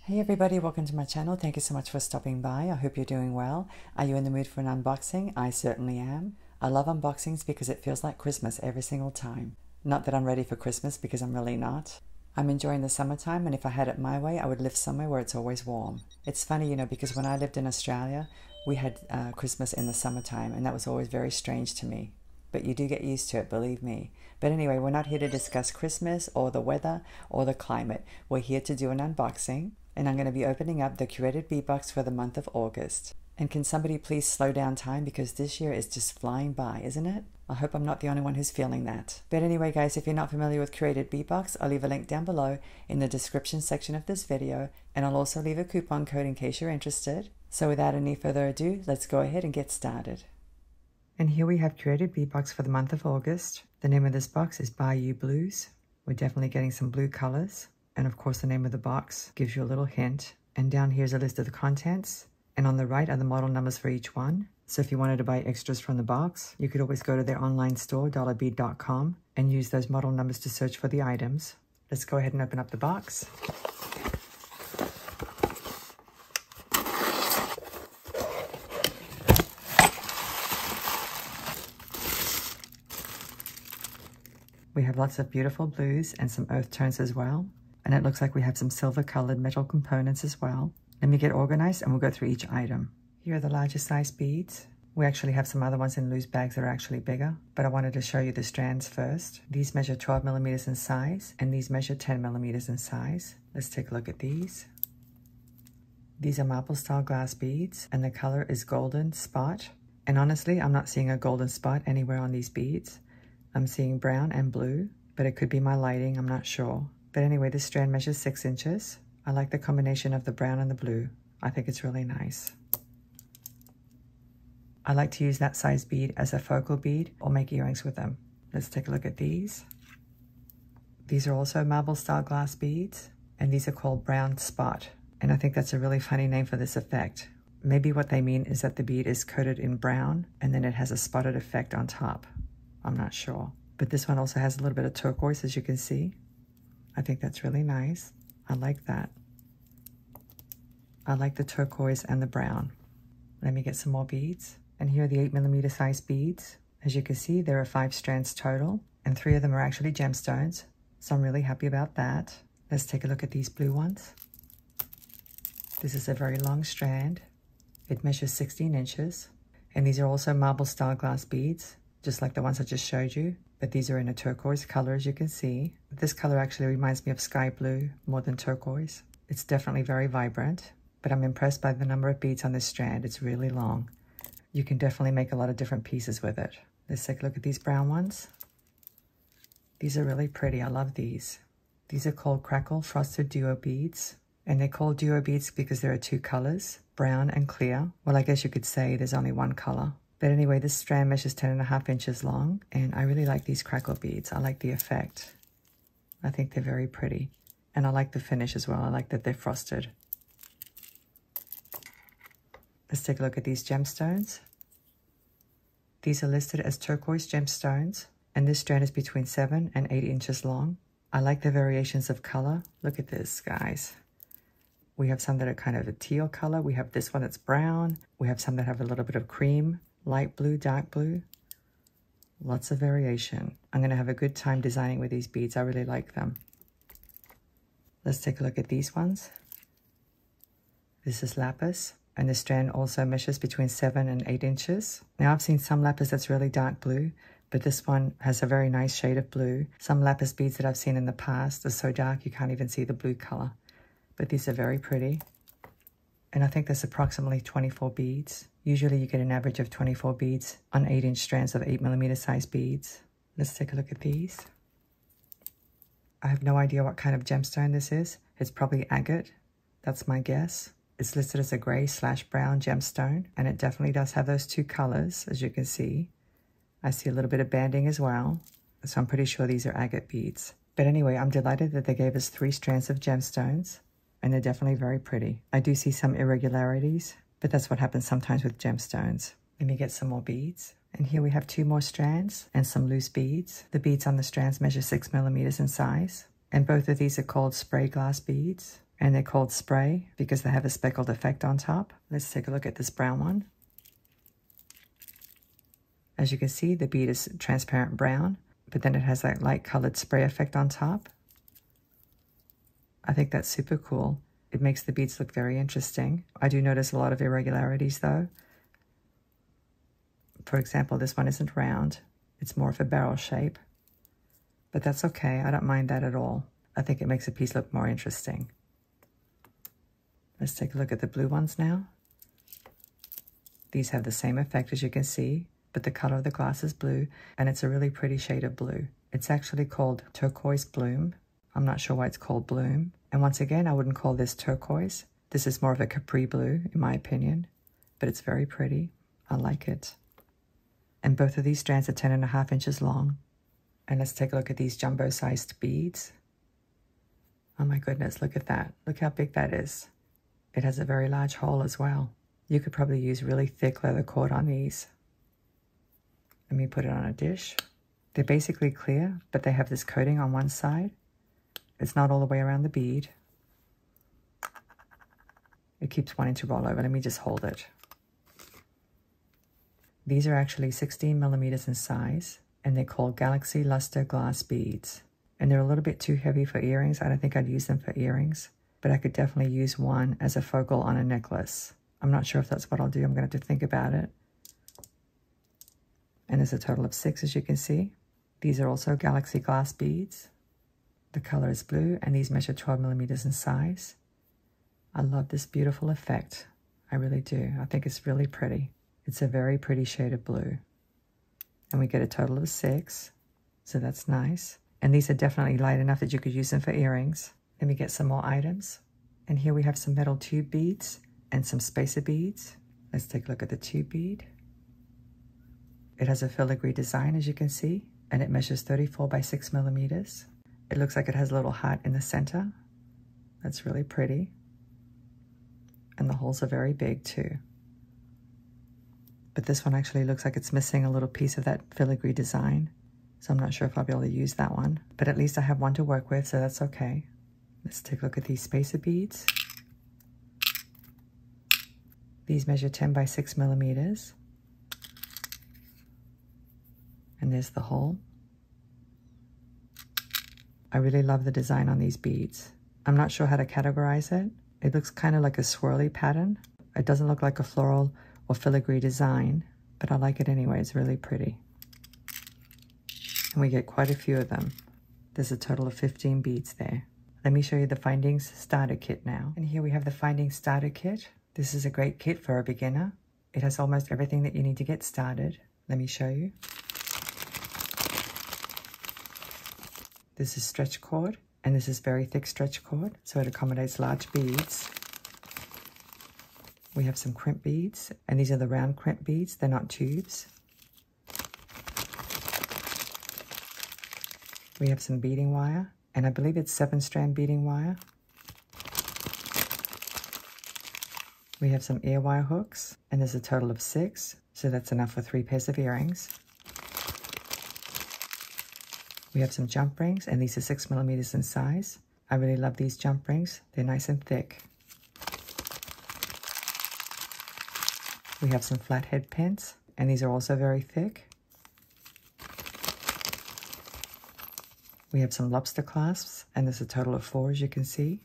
Hey everybody, welcome to my channel. Thank you so much for stopping by. I hope you're doing well. Are you in the mood for an unboxing? I certainly am. I love unboxings because it feels like Christmas every single time. Not that I'm ready for Christmas, because I'm really not. I'm enjoying the summertime, and if I had it my way, I would live somewhere where it's always warm. It's funny, because when I lived in Australia, we had Christmas in the summertime, and that was always very strange to me. But you do get used to it, believe me. But anyway, we're not here to discuss Christmas or the weather or the climate. We're here to do an unboxing. And I'm going to be opening up the Curated Bead Box for the month of August. And can somebody please slow down time, because this year is just flying by, isn't it? I hope I'm not the only one who's feeling that. But anyway, guys, if you're not familiar with Curated Bead Box, I'll leave a link down below in the description section of this video, and I'll also leave a coupon code in case you're interested. So without any further ado, let's go ahead and get started. And here we have Curated Bead Box for the month of August. The name of this box is Bayou Blues. We're definitely getting some blue colors. And of course, the name of the box gives you a little hint. And down here's a list of the contents. And on the right are the model numbers for each one. So if you wanted to buy extras from the box, you could always go to their online store, dollarbead.com, and use those model numbers to search for the items. Let's go ahead and open up the box. We have lots of beautiful blues and some earth tones as well. And it looks like we have some silver colored metal components as well. Let me get organized and we'll go through each item. Here are the larger size beads. We actually have some other ones in loose bags that are actually bigger, but I wanted to show you the strands first. These measure 12 millimeters in size, and these measure 10 millimeters in size. Let's take a look at these. These are marble style glass beads, and the color is golden spot. And honestly, I'm not seeing a golden spot anywhere on these beads. I'm seeing brown and blue, but it could be my lighting, I'm not sure. But anyway, this strand measures 6 inches. I like the combination of the brown and the blue. I think it's really nice. I like to use that size bead as a focal bead or make earrings with them. Let's take a look at these. These are also marble style glass beads, and these are called brown spot. And I think that's a really funny name for this effect. Maybe what they mean is that the bead is coated in brown and then it has a spotted effect on top. I'm not sure. But this one also has a little bit of turquoise, as you can see. I think that's really nice. I like that. I like the turquoise and the brown. Let me get some more beads. And here are the 8 millimeter size beads. As you can see, there are 5 strands total, and 3 of them are actually gemstones. So I'm really happy about that. Let's take a look at these blue ones. This is a very long strand. It measures 16 inches. And these are also marble style glass beads, just like the ones I just showed you. But these are in a turquoise color, as you can see. This color actually reminds me of sky blue more than turquoise. It's definitely very vibrant, but I'm impressed by the number of beads on this strand. It's really long. You can definitely make a lot of different pieces with it. Let's take a look at these brown ones. These are really pretty. I love these. These are called Crackle Frosted Duo Beads. And they're called duo beads because there are 2 colors, brown and clear. Well, I guess you could say there's only 1 color. But anyway, this strand measures 10.5 inches long, and I really like these crackle beads. I like the effect. I think they're very pretty. And I like the finish as well. I like that they're frosted. Let's take a look at these gemstones. These are listed as turquoise gemstones, and this strand is between 7 and 8 inches long. I like the variations of color. Look at this, guys. We have some that are kind of a teal color. We have this one that's brown. We have some that have a little bit of cream. Light blue, dark blue, lots of variation. I'm going to have a good time designing with these beads. I really like them. Let's take a look at these ones. This is lapis, and the strand also measures between 7 and 8 inches. Now, I've seen some lapis that's really dark blue, but this one has a very nice shade of blue. Some lapis beads that I've seen in the past are so dark you can't even see the blue color. But these are very pretty. And I think there's approximately 24 beads. Usually you get an average of 24 beads on 8-inch strands of 8 millimeter size beads. Let's take a look at these. I have no idea what kind of gemstone this is. It's probably agate. That's my guess. It's listed as a gray/brown gemstone, and it definitely does have those 2 colors, as you can see. I see a little bit of banding as well, so I'm pretty sure these are agate beads. But anyway, I'm delighted that they gave us 3 strands of gemstones, and they're definitely very pretty. I do see some irregularities, but that's what happens sometimes with gemstones. Let me get some more beads. And here we have 2 more strands and some loose beads. The beads on the strands measure 6 millimeters in size. And both of these are called spray glass beads. And they're called spray because they have a speckled effect on top. Let's take a look at this brown one. As you can see, the bead is transparent brown, but then it has that light colored spray effect on top. I think that's super cool. It makes the beads look very interesting. I do notice a lot of irregularities though. For example, this one isn't round. It's more of a barrel shape, but that's okay. I don't mind that at all. I think it makes a piece look more interesting. Let's take a look at the blue ones now. These have the same effect as you can see, but the color of the glass is blue, and it's a really pretty shade of blue. It's actually called turquoise bloom. I'm not sure why it's called bloom. And once again, I wouldn't call this turquoise. This is more of a capri blue, in my opinion, but it's very pretty. I like it. And both of these strands are 10.5 inches long. And let's take a look at these jumbo-sized beads. Oh my goodness, look at that. Look how big that is. It has a very large hole as well. You could probably use really thick leather cord on these. Let me put it on a dish. They're basically clear, but they have this coating on one side. It's not all the way around the bead. It keeps wanting to roll over. Let me just hold it. These are actually 16 millimeters in size, and they're called Galaxy Luster Glass Beads. And they're a little bit too heavy for earrings. I don't think I'd use them for earrings, but I could definitely use one as a focal on a necklace. I'm not sure if that's what I'll do. I'm going to have to think about it. And there's a total of 6, as you can see. These are also Galaxy glass beads. The color is blue, and these measure 12 millimeters in size. I love this beautiful effect. I really do. I think it's really pretty. It's a very pretty shade of blue. And we get a total of 6, so that's nice. And these are definitely light enough that you could use them for earrings. Let me get some more items. And here we have some metal tube beads and some spacer beads. Let's take a look at the tube bead. It has a filigree design, as you can see, and it measures 34 by 6 millimeters. It looks like it has a little heart in the center. That's really pretty. And the holes are very big too. But this one actually looks like it's missing a little piece of that filigree design. So I'm not sure if I'll be able to use that one. But at least I have one to work with, so that's okay. Let's take a look at these spacer beads. These measure 10 by 6 millimeters. And there's the hole. I really love the design on these beads. I'm not sure how to categorize it. It looks kind of like a swirly pattern. It doesn't look like a floral or filigree design, but I like it anyway. It's really pretty. And we get quite a few of them. There's a total of 15 beads there. Let me show you the Findings Starter Kit now. And here we have the Findings Starter Kit. This is a great kit for a beginner. It has almost everything that you need to get started. Let me show you. This is stretch cord, and this is very thick stretch cord, so it accommodates large beads. We have some crimp beads, and these are the round crimp beads. They're not tubes. We have some beading wire, and I believe it's 7-strand beading wire. We have some ear wire hooks, and there's a total of 6, so that's enough for 3 pairs of earrings. We have some jump rings, and these are 6 millimeters in size. I really love these jump rings. They're nice and thick. We have some flathead pins, and these are also very thick. We have some lobster clasps, and there's a total of 4, as you can see.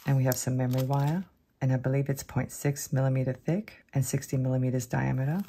And we have some memory wire, and I believe it's 0.6 millimeter thick and 60 millimeters diameter.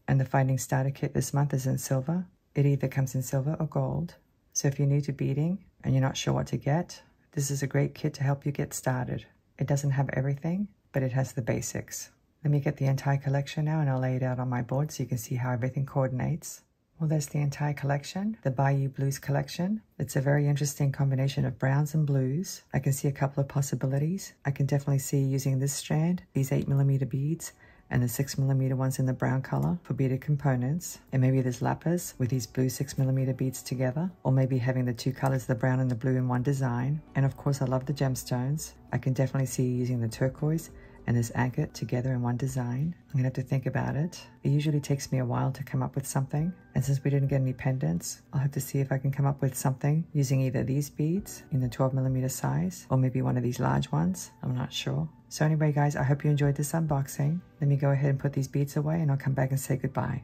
And the Finding Starter Kit this month is in silver. It either comes in silver or gold. So if you're new to beading and you're not sure what to get, this is a great kit to help you get started. It doesn't have everything, but it has the basics. Let me get the entire collection now, and I'll lay it out on my board so you can see how everything coordinates. Well, there's the entire collection, the Bayou Blues collection. It's a very interesting combination of browns and blues. I can see a couple of possibilities. I can definitely see using this strand, these 8 millimeter beads, and the 6 millimeter ones in the brown color for beaded components. And maybe there's lapis with these blue 6 millimeter beads together, or maybe having the 2 colors, the brown and the blue, in one design. And of course, I love the gemstones. I can definitely see using the turquoise and this agate together in one design. I'm gonna have to think about it. It usually takes me a while to come up with something, and since we didn't get any pendants, I'll have to see if I can come up with something using either these beads in the 12mm size or maybe one of these large ones. I'm not sure. So anyway guys, I hope you enjoyed this unboxing. Let me go ahead and put these beads away and I'll come back and say goodbye.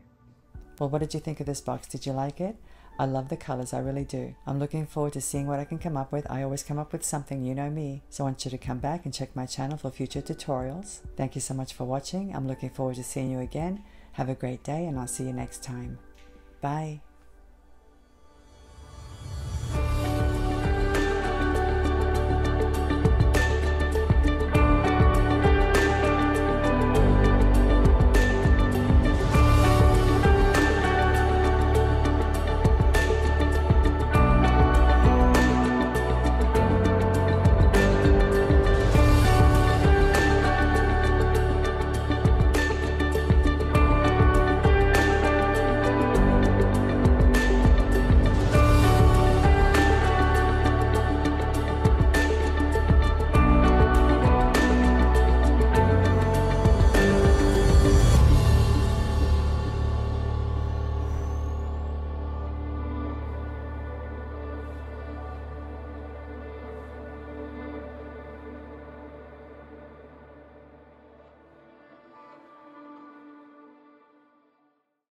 Well, what did you think of this box? Did you like it? I love the colors, I really do. I'm looking forward to seeing what I can come up with. I always come up with something, you know me. So I want you to come back and check my channel for future tutorials. Thank you so much for watching. I'm looking forward to seeing you again. Have a great day and I'll see you next time. Bye.